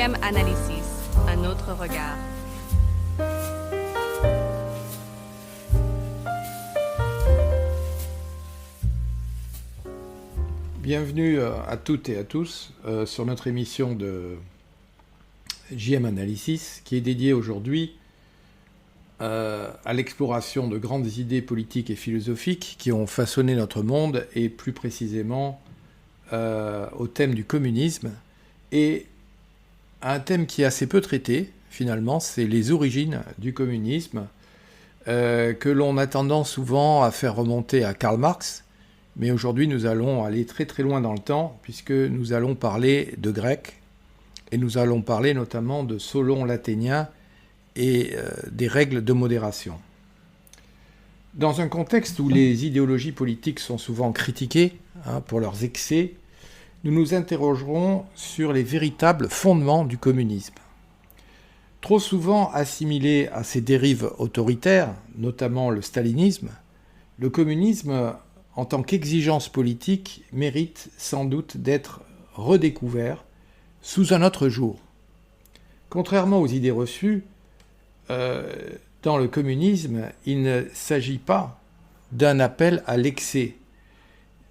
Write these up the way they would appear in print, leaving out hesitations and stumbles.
JM Analysis, un autre regard. Bienvenue à toutes et à tous sur notre émission de JM Analysis qui est dédiée aujourd'hui à l'exploration de grandes idées politiques et philosophiques qui ont façonné notre monde et plus précisément au thème du communisme et à un thème qui est assez peu traité finalement, c'est les origines du communisme que l'on a tendance souvent à faire remonter à Karl Marx. Mais aujourd'hui, nous allons aller très très loin dans le temps, puisque nous allons parler de grec, et nous allons parler notamment de Solon l'Athénien et des règles de modération. Dans un contexte où les idéologies politiques sont souvent critiquées pour leurs excès, nous nous interrogerons sur les véritables fondements du communisme. Trop souvent assimilé à ses dérives autoritaires, notamment le stalinisme, le communisme en tant qu'exigence politique, mérite sans doute d'être redécouvert sous un autre jour. Contrairement aux idées reçues, dans le communisme, il ne s'agit pas d'un appel à l'excès,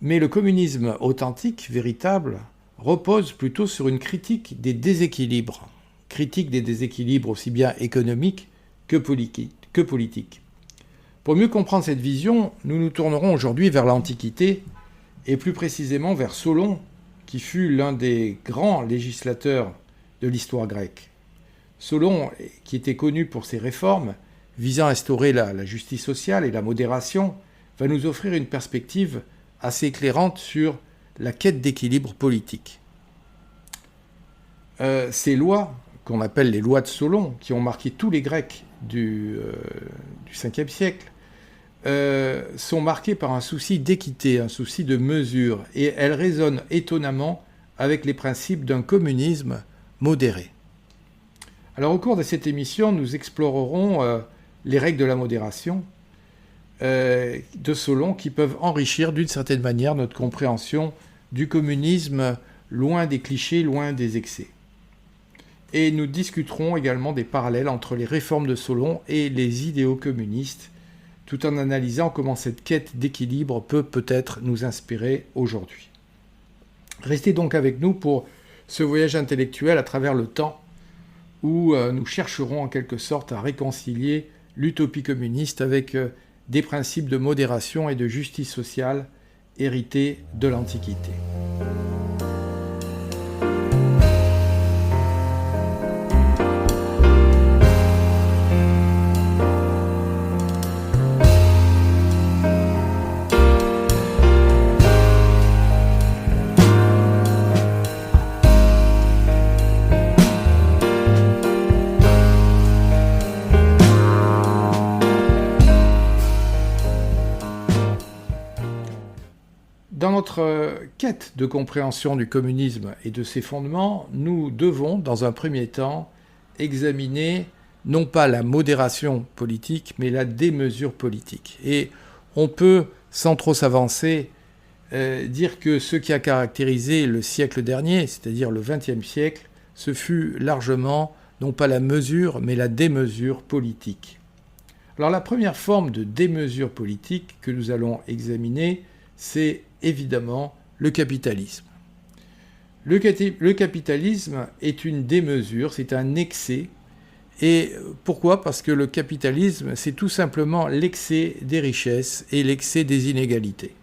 mais le communisme authentique, véritable, repose plutôt sur une critique des déséquilibres aussi bien économiques que politiques. Pour mieux comprendre cette vision, nous nous tournerons aujourd'hui vers l'Antiquité, et plus précisément vers Solon, qui fut l'un des grands législateurs de l'histoire grecque. Solon, qui était connu pour ses réformes visant à instaurer la justice sociale et la modération, va nous offrir une perspective assez éclairante sur la quête d'équilibre politique. Ces lois, qu'on appelle les lois de Solon, qui ont marqué tous les Grecs du 5e siècle, sont marquées par un souci d'équité, un souci de mesure, et elles résonnent étonnamment avec les principes d'un communisme modéré. Alors au cours de cette émission, nous explorerons les règles de la modération de Solon qui peuvent enrichir d'une certaine manière notre compréhension du communisme loin des clichés, loin des excès. Et nous discuterons également des parallèles entre les réformes de Solon et les idéaux communistes, tout en analysant comment cette quête d'équilibre peut-être nous inspirer aujourd'hui. Restez donc avec nous pour ce voyage intellectuel à travers le temps, où nous chercherons en quelque sorte à réconcilier l'utopie communiste avec des principes de modération et de justice sociale hérités de l'Antiquité. Dans notre quête de compréhension du communisme et de ses fondements, nous devons, dans un premier temps, examiner non pas la modération politique, mais la démesure politique. Et on peut, sans trop s'avancer, dire que ce qui a caractérisé le siècle dernier, c'est-à-dire le XXe siècle, ce fut largement, non pas la mesure, mais la démesure politique. Alors la première forme de démesure politique que nous allons examiner, c'est évidemment le capitalisme. Le capitalisme est une démesure, c'est un excès. Et pourquoi ? Parce que le capitalisme, c'est tout simplement l'excès des richesses et l'excès des inégalités.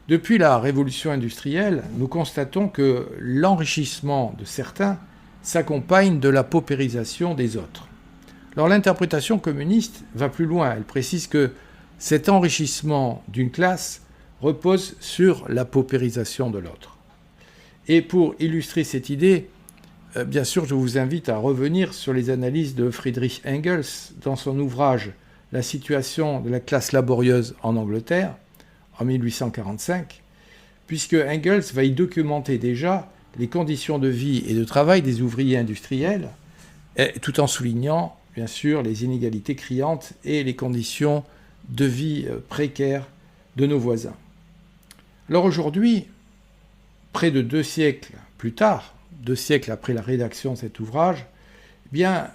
Depuis la révolution industrielle, nous constatons que l'enrichissement de certains s'accompagne de la paupérisation des autres. Alors l'interprétation communiste va plus loin, elle précise que cet enrichissement d'une classe repose sur la paupérisation de l'autre. Et pour illustrer cette idée, bien sûr, je vous invite à revenir sur les analyses de Friedrich Engels dans son ouvrage « La situation de la classe laborieuse en Angleterre » en 1845, puisque Engels va y documenter déjà les conditions de vie et de travail des ouvriers industriels, tout en soulignant, bien sûr, les inégalités criantes et les conditions de vie précaires de nos voisins. Alors aujourd'hui, près de 2 siècles plus tard, 2 siècles après la rédaction de cet ouvrage, eh bien,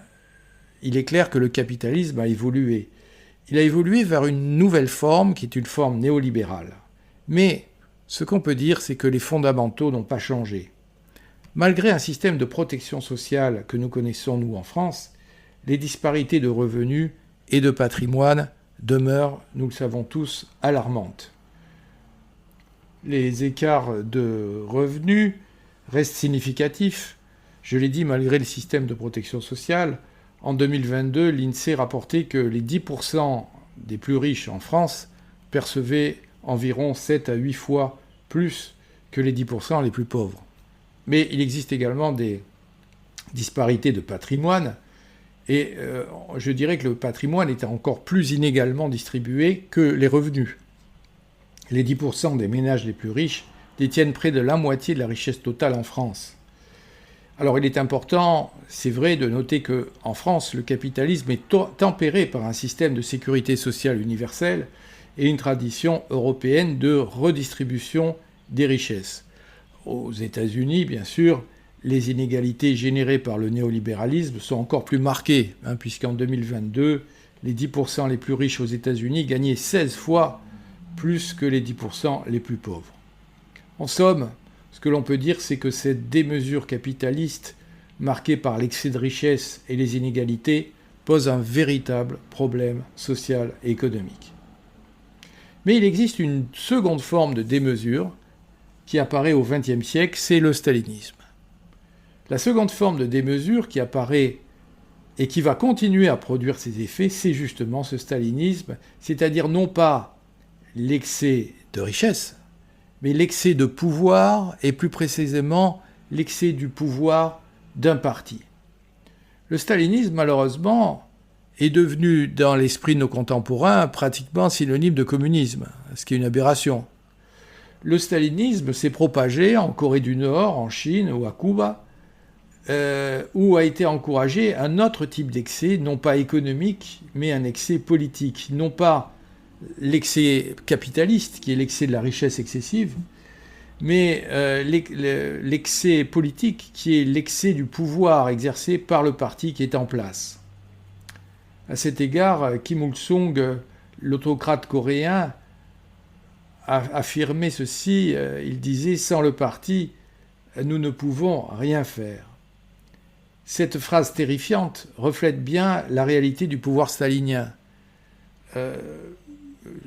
il est clair que le capitalisme a évolué. Il a évolué vers une nouvelle forme qui est une forme néolibérale. Mais ce qu'on peut dire, c'est que les fondamentaux n'ont pas changé. Malgré un système de protection sociale que nous connaissons, nous, en France, les disparités de revenus et de patrimoine demeurent, nous le savons tous, alarmantes. Les écarts de revenus restent significatifs. Je l'ai dit, malgré le système de protection sociale, en 2022, l'INSEE rapportait que les 10% des plus riches en France percevaient environ 7 à 8 fois plus que les 10% les plus pauvres. Mais il existe également des disparités de patrimoine, et je dirais que le patrimoine est encore plus inégalement distribué que les revenus. Les 10% des ménages les plus riches détiennent près de la moitié de la richesse totale en France. Alors il est important, c'est vrai, de noter qu'en France, le capitalisme est tempéré par un système de sécurité sociale universelle et une tradition européenne de redistribution des richesses. Aux États-Unis, bien sûr, les inégalités générées par le néolibéralisme sont encore plus marquées, puisqu'en 2022, les 10% les plus riches aux États-Unis gagnaient 16 fois plus que les 10% les plus pauvres. En somme, ce que l'on peut dire, c'est que cette démesure capitaliste, marquée par l'excès de richesse et les inégalités, pose un véritable problème social et économique. Mais il existe une seconde forme de démesure qui apparaît au XXe siècle, c'est le stalinisme. La seconde forme de démesure qui apparaît et qui va continuer à produire ses effets, c'est justement ce stalinisme, c'est-à-dire non pas l'excès de richesse, mais l'excès de pouvoir, et plus précisément l'excès du pouvoir d'un parti. Le stalinisme, malheureusement, est devenu, dans l'esprit de nos contemporains, pratiquement synonyme de communisme, ce qui est une aberration. Le stalinisme s'est propagé en Corée du Nord, en Chine ou à Cuba, où a été encouragé un autre type d'excès, non pas économique, mais un excès politique, non pas l'excès capitaliste, qui est l'excès de la richesse excessive, mais l'excès politique, qui est l'excès du pouvoir exercé par le parti qui est en place. À cet égard, Kim Il-sung, l'autocrate coréen, a affirmé ceci, il disait « Sans le parti, nous ne pouvons rien faire ». Cette phrase terrifiante reflète bien la réalité du pouvoir stalinien.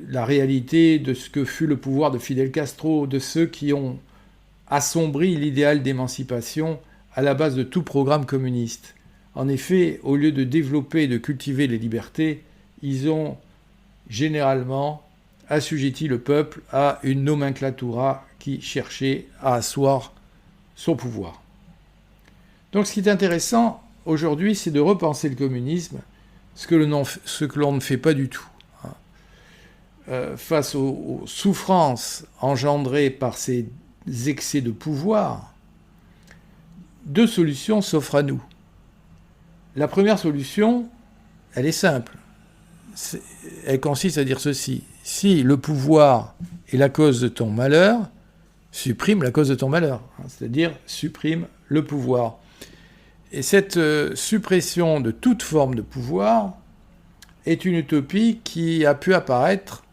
La réalité de ce que fut le pouvoir de Fidel Castro, de ceux qui ont assombri l'idéal d'émancipation à la base de tout programme communiste. En effet, au lieu de développer et de cultiver les libertés, ils ont généralement assujetti le peuple à une nomenclatura qui cherchait à asseoir son pouvoir. Donc ce qui est intéressant aujourd'hui, c'est de repenser le communisme, ce que l'on ne fait pas du tout. Face aux souffrances engendrées par ces excès de pouvoir, 2 solutions s'offrent à nous. La première solution, elle est simple. Elle consiste à dire ceci. Si le pouvoir est la cause de ton malheur, supprime la cause de ton malheur. C'est-à-dire, supprime le pouvoir. Et cette suppression de toute forme de pouvoir est une utopie qui a pu apparaître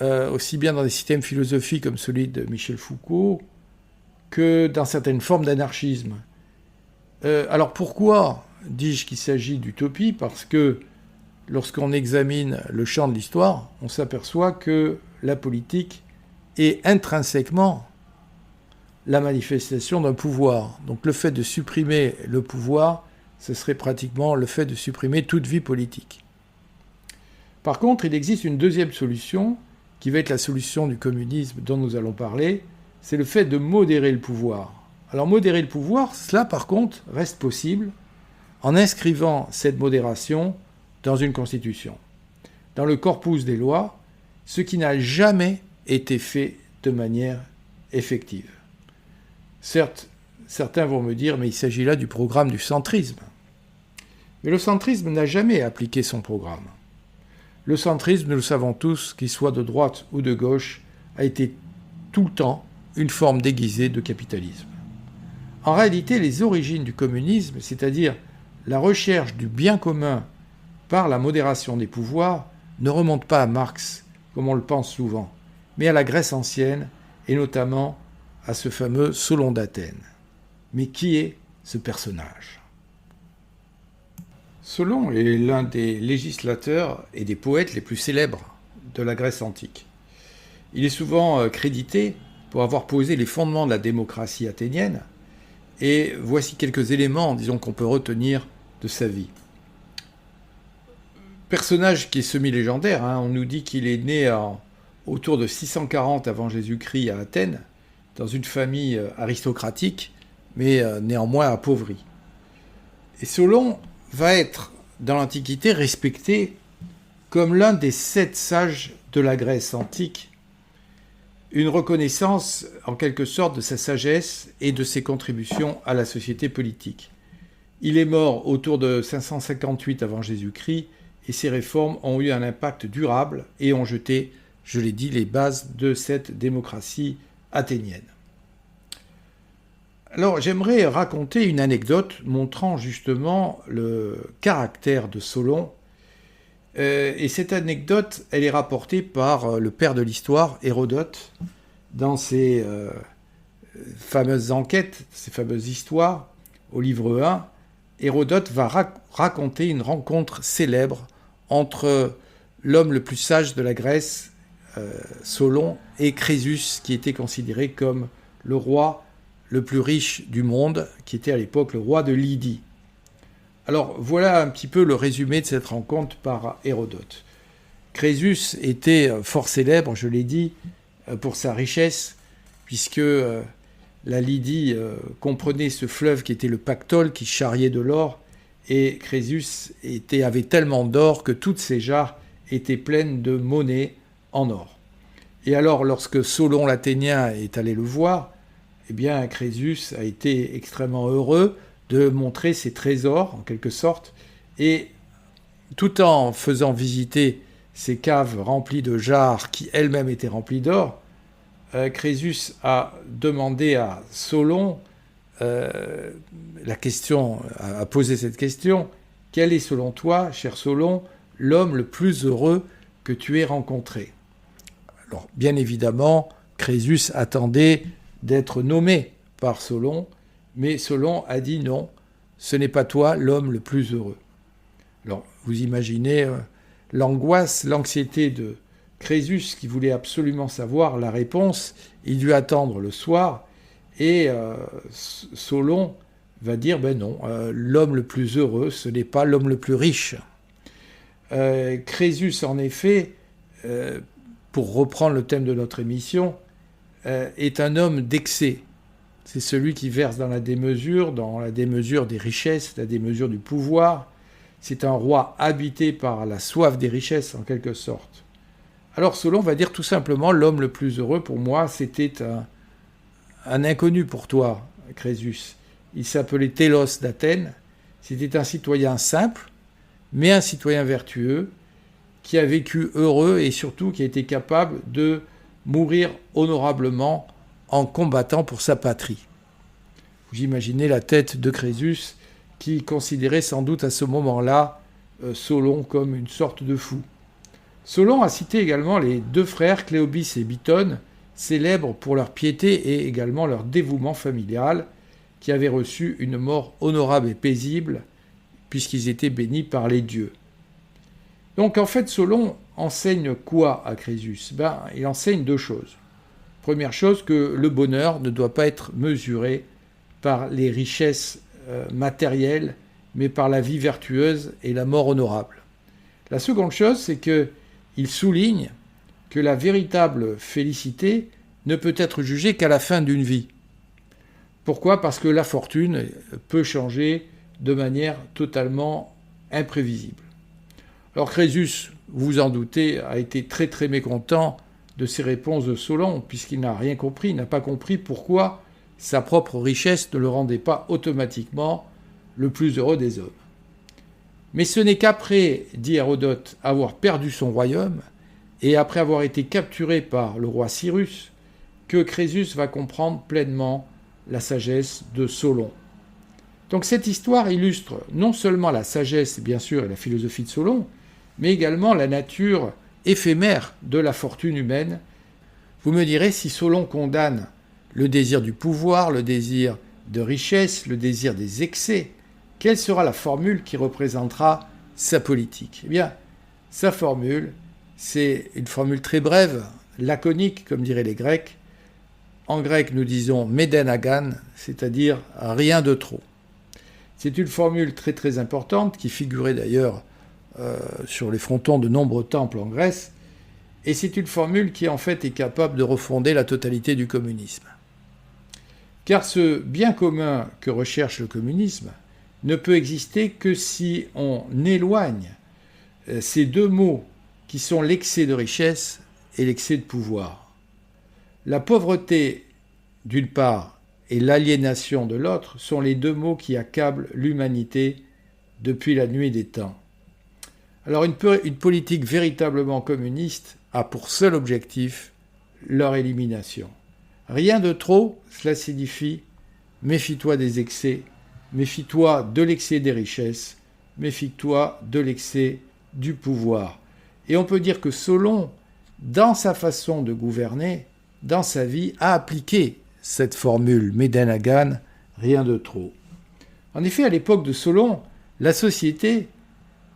aussi bien dans des systèmes philosophiques comme celui de Michel Foucault que dans certaines formes d'anarchisme. Alors pourquoi dis-je qu'il s'agit d'utopie ? Parce que lorsqu'on examine le champ de l'histoire, on s'aperçoit que la politique est intrinsèquement la manifestation d'un pouvoir. Donc le fait de supprimer le pouvoir, ce serait pratiquement le fait de supprimer toute vie politique. Par contre, il existe une deuxième solution, qui va être la solution du communisme dont nous allons parler, c'est le fait de modérer le pouvoir. Alors modérer le pouvoir, cela par contre reste possible en inscrivant cette modération dans une constitution, dans le corpus des lois, ce qui n'a jamais été fait de manière effective. Certes, certains vont me dire, mais il s'agit là du programme du centrisme. Mais le centrisme n'a jamais appliqué son programme. Le centrisme, nous le savons tous, qu'il soit de droite ou de gauche, a été tout le temps une forme déguisée de capitalisme. En réalité, les origines du communisme, c'est-à-dire la recherche du bien commun par la modération des pouvoirs, ne remontent pas à Marx, comme on le pense souvent, mais à la Grèce ancienne, et notamment à ce fameux Solon d'Athènes. Mais qui est ce personnage ? Solon est l'un des législateurs et des poètes les plus célèbres de la Grèce antique. Il est souvent crédité pour avoir posé les fondements de la démocratie athénienne, et voici quelques éléments, disons, qu'on peut retenir de sa vie. Personnage qui est semi-légendaire, on nous dit qu'il est né autour de 640 avant Jésus-Christ à Athènes, dans une famille aristocratique, mais néanmoins appauvrie. Et Solon va être, dans l'Antiquité, respecté comme l'un des 7 sages de la Grèce antique, une reconnaissance en quelque sorte de sa sagesse et de ses contributions à la société politique. Il est mort autour de 558 avant Jésus-Christ et ses réformes ont eu un impact durable et ont jeté, je l'ai dit, les bases de cette démocratie athénienne. Alors j'aimerais raconter une anecdote montrant justement le caractère de Solon. Et cette anecdote, elle est rapportée par le père de l'histoire, Hérodote, dans ses fameuses enquêtes, ses fameuses histoires, au livre 1. Hérodote va raconter une rencontre célèbre entre l'homme le plus sage de la Grèce, Solon, et Crésus, qui était considéré comme le roi le plus riche du monde, qui était à l'époque le roi de Lydie. Alors voilà un petit peu le résumé de cette rencontre par Hérodote. Crésus était fort célèbre, je l'ai dit, pour sa richesse, puisque la Lydie comprenait ce fleuve qui était le Pactole, qui charriait de l'or, et Crésus avait tellement d'or que toutes ses jarres étaient pleines de monnaie en or. Et alors, lorsque Solon l'Athénien est allé le voir, eh bien, Crésus a été extrêmement heureux de montrer ses trésors, en quelque sorte, et tout en faisant visiter ces caves remplies de jarres qui elles-mêmes étaient remplies d'or, Crésus a demandé à Solon a posé cette question: quel est selon toi, cher Solon, l'homme le plus heureux que tu aies rencontré ? Alors, bien évidemment, Crésus attendait d'être nommé par Solon, mais Solon a dit non, ce n'est pas toi l'homme le plus heureux. Alors, vous imaginez l'angoisse, l'anxiété de Crésus qui voulait absolument savoir la réponse. Il dut attendre le soir et Solon va dire ben non, l'homme le plus heureux, ce n'est pas l'homme le plus riche. Crésus, en effet, pour reprendre le thème de notre émission, est un homme d'excès. C'est celui qui verse dans la démesure des richesses, la démesure du pouvoir. C'est un roi habité par la soif des richesses, en quelque sorte. Alors Solon va dire tout simplement, l'homme le plus heureux pour moi, c'était un inconnu pour toi, Crésus. Il s'appelait Télos d'Athènes. C'était un citoyen simple, mais un citoyen vertueux, qui a vécu heureux et surtout qui a été capable de mourir honorablement en combattant pour sa patrie. Vous imaginez la tête de Crésus qui considérait sans doute à ce moment-là Solon comme une sorte de fou. Solon a cité également les 2 frères, Cléobis et Biton, célèbres pour leur piété et également leur dévouement familial, qui avaient reçu une mort honorable et paisible, puisqu'ils étaient bénis par les dieux. Donc en fait, Solon enseigne quoi à Crésus ? Il enseigne 2 choses. Première chose, que le bonheur ne doit pas être mesuré par les richesses matérielles, mais par la vie vertueuse et la mort honorable. La seconde chose, c'est qu'il souligne que la véritable félicité ne peut être jugée qu'à la fin d'une vie. Pourquoi ? Parce que la fortune peut changer de manière totalement imprévisible. Alors Crésus, vous vous en doutez, a été très très mécontent de ces réponses de Solon, puisqu'il n'a rien compris, il n'a pas compris pourquoi sa propre richesse ne le rendait pas automatiquement le plus heureux des hommes. Mais ce n'est qu'après, dit Hérodote, avoir perdu son royaume, et après avoir été capturé par le roi Cyrus, que Crésus va comprendre pleinement la sagesse de Solon. Donc cette histoire illustre non seulement la sagesse, bien sûr, et la philosophie de Solon, mais également la nature éphémère de la fortune humaine. Vous me direz, si Solon condamne le désir du pouvoir, le désir de richesse, le désir des excès, quelle sera la formule qui représentera sa politique ? Eh bien, sa formule, c'est une formule très brève, laconique, comme diraient les Grecs. En grec, nous disons meden agan, c'est-à-dire rien de trop. C'est une formule très très importante qui figurait d'ailleurs sur les frontons de nombreux temples en Grèce, et c'est une formule qui en fait est capable de refonder la totalité du communisme. Car ce bien commun que recherche le communisme ne peut exister que si on éloigne ces deux mots qui sont l'excès de richesse et l'excès de pouvoir. La pauvreté, d'une part, et l'aliénation de l'autre sont les deux mots qui accablent l'humanité depuis la nuit des temps. Alors une politique véritablement communiste a pour seul objectif leur élimination. Rien de trop, cela signifie méfie-toi des excès, méfie-toi de l'excès des richesses, méfie-toi de l'excès du pouvoir. Et on peut dire que Solon, dans sa façon de gouverner, dans sa vie, a appliqué cette formule meden agan, rien de trop. En effet, à l'époque de Solon, la société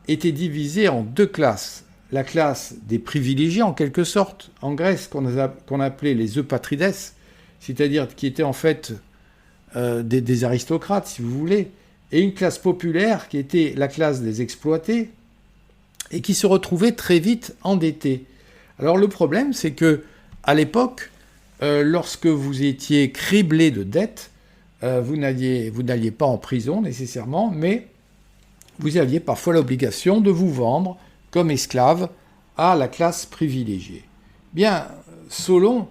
était divisée en deux classes. La classe des privilégiés, en quelque sorte, en Grèce, qu'on appelait les eupatrides, c'est-à-dire qui étaient en fait des aristocrates, si vous voulez, et une classe populaire qui était la classe des exploités et qui se retrouvait très vite endettés. Alors le problème, c'est que à l'époque, lorsque vous étiez criblé de dettes, vous n'alliez pas en prison nécessairement, mais vous aviez parfois l'obligation de vous vendre comme esclave à la classe privilégiée. Bien, Solon,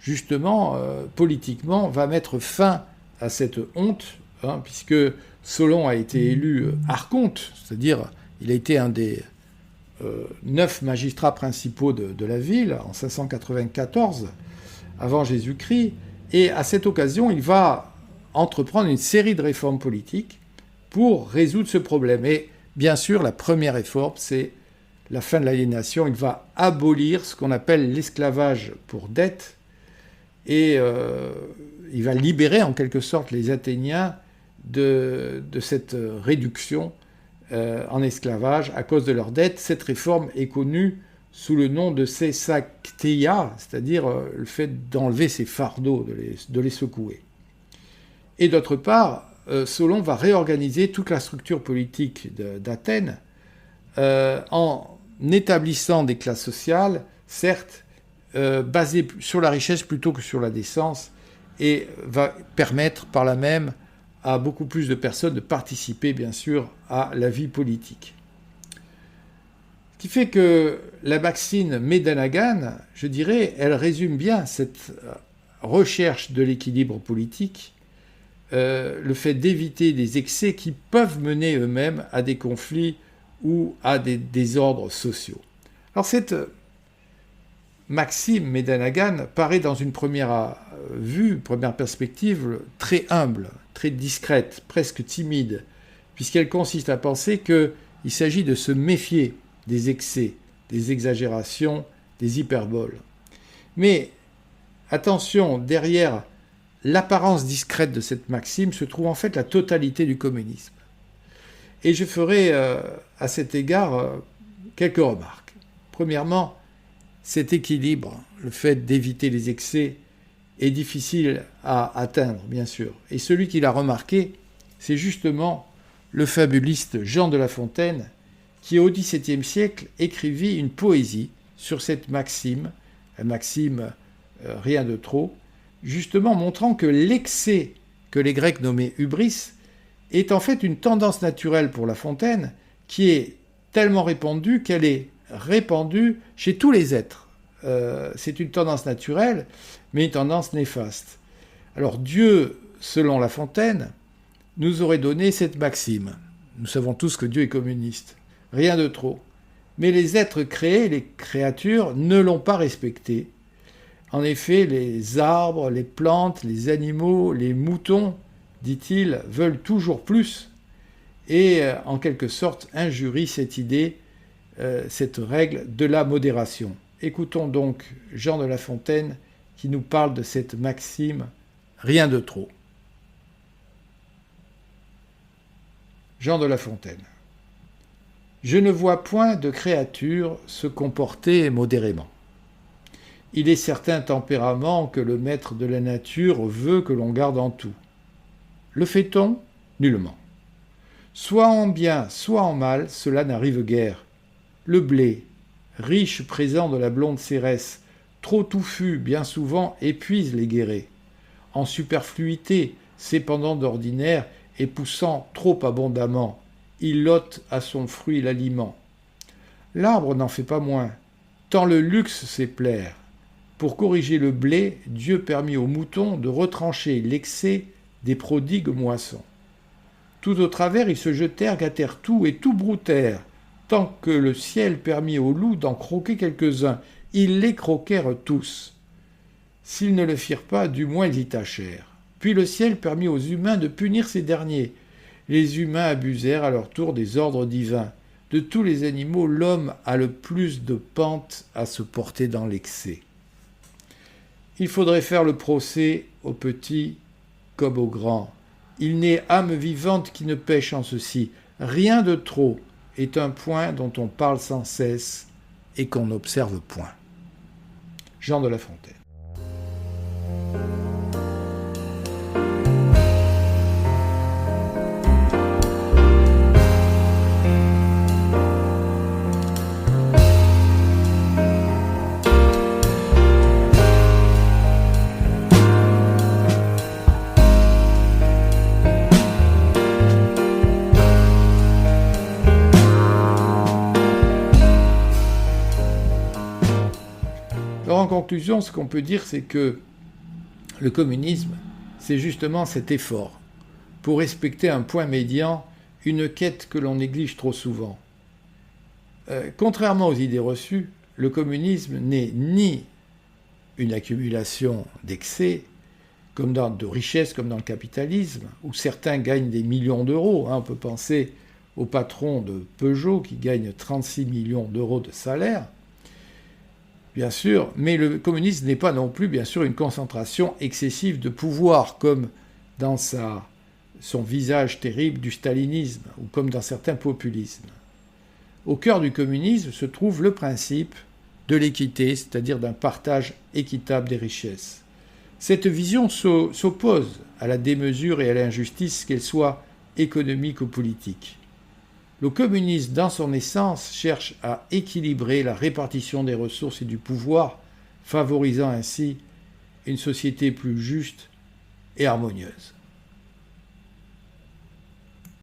justement, politiquement, va mettre fin à cette honte, puisque Solon a été élu archonte, c'est-à-dire il a été un des 9 magistrats principaux de la ville en 594 avant Jésus-Christ, et à cette occasion, il va entreprendre une série de réformes politiques pour résoudre ce problème. Et bien sûr, la première réforme, c'est la fin de l'aliénation. Il va abolir ce qu'on appelle l'esclavage pour dette, et il va libérer en quelque sorte les Athéniens de cette réduction en esclavage à cause de leurs dettes. Cette réforme est connue sous le nom de sesakteia, c'est-à-dire le fait d'enlever ces fardeaux, de les secouer. Et d'autre part, Solon va réorganiser toute la structure politique d'Athènes en établissant des classes sociales, certes, basées sur la richesse plutôt que sur la décence, et va permettre par là même à beaucoup plus de personnes de participer, bien sûr, à la vie politique. Ce qui fait que la maxime meden agan, je dirais, elle résume bien cette recherche de l'équilibre politique, le fait d'éviter des excès qui peuvent mener eux-mêmes à des conflits ou à des désordres sociaux. Alors cette maxime meden agan paraît dans une première vue, première perspective, très humble, très discrète, presque timide, puisqu'elle consiste à penser qu'il s'agit de se méfier des excès, des exagérations, des hyperboles. Mais attention, derrière l'apparence discrète de cette maxime se trouve en fait la totalité du communisme. Et je ferai à cet égard quelques remarques. Premièrement, cet équilibre, le fait d'éviter les excès, est difficile à atteindre, bien sûr. Et celui qui l'a remarqué, c'est justement le fabuliste Jean de La Fontaine, qui au XVIIe siècle écrivit une poésie sur cette maxime, la maxime rien de trop, justement montrant que l'excès que les Grecs nommaient hubris est en fait une tendance naturelle pour La Fontaine qui est tellement répandue qu'elle est répandue chez tous les êtres. C'est une tendance naturelle, mais une tendance néfaste. Alors Dieu, selon La Fontaine, nous aurait donné cette maxime. Nous savons tous que Dieu est communiste. Rien de trop. Mais les êtres créés, les créatures, ne l'ont pas respecté. En effet, les arbres, les plantes, les animaux, les moutons, dit-il, veulent toujours plus et, en quelque sorte, injurient cette idée, cette règle de la modération. Écoutons donc Jean de La Fontaine qui nous parle de cette maxime « rien de trop ». Jean de La Fontaine. Je ne vois point de créature se comporter modérément. Il est certain tempérament que le maître de la nature veut que l'on garde en tout. Le fait-on ? Nullement. Soit en bien, soit en mal, cela n'arrive guère. Le blé, riche présent de la blonde cérès, trop touffu, bien souvent, épuise les guérets. En superfluité, s'épandant d'ordinaire et poussant trop abondamment, il ôte à son fruit l'aliment. L'arbre n'en fait pas moins, tant le luxe sait plaire. Pour corriger le blé, Dieu permit aux moutons de retrancher l'excès des prodigues moissons. Tout au travers, ils se jetèrent, gâtèrent tout et tout broutèrent, tant que le ciel permit aux loups d'en croquer quelques-uns. Ils les croquèrent tous. S'ils ne le firent pas, du moins ils y tâchèrent. Puis le ciel permit aux humains de punir ces derniers. Les humains abusèrent à leur tour des ordres divins. De tous les animaux, l'homme a le plus de pente à se porter dans l'excès. Il faudrait faire le procès aux petits comme aux grands. Il n'est âme vivante qui ne pêche en ceci. Rien de trop est un point dont on parle sans cesse et qu'on n'observe point. Jean de La Fontaine. En conclusion, ce qu'on peut dire, c'est que le communisme, c'est justement cet effort pour respecter un point médian, une quête que l'on néglige trop souvent. Contrairement aux idées reçues, le communisme n'est ni une accumulation d'excès, de richesses comme dans le capitalisme, où certains gagnent des millions d'euros. On peut penser au patron de Peugeot qui gagne 36 millions d'euros de salaire, bien sûr, mais le communisme n'est pas non plus, bien sûr, une concentration excessive de pouvoir, comme dans son visage terrible du stalinisme, ou comme dans certains populismes. Au cœur du communisme se trouve le principe de l'équité, c'est-à-dire d'un partage équitable des richesses. Cette vision s'oppose à la démesure et à l'injustice, qu'elle soit économique ou politique. Le communisme, dans son essence, cherche à équilibrer la répartition des ressources et du pouvoir, favorisant ainsi une société plus juste et harmonieuse.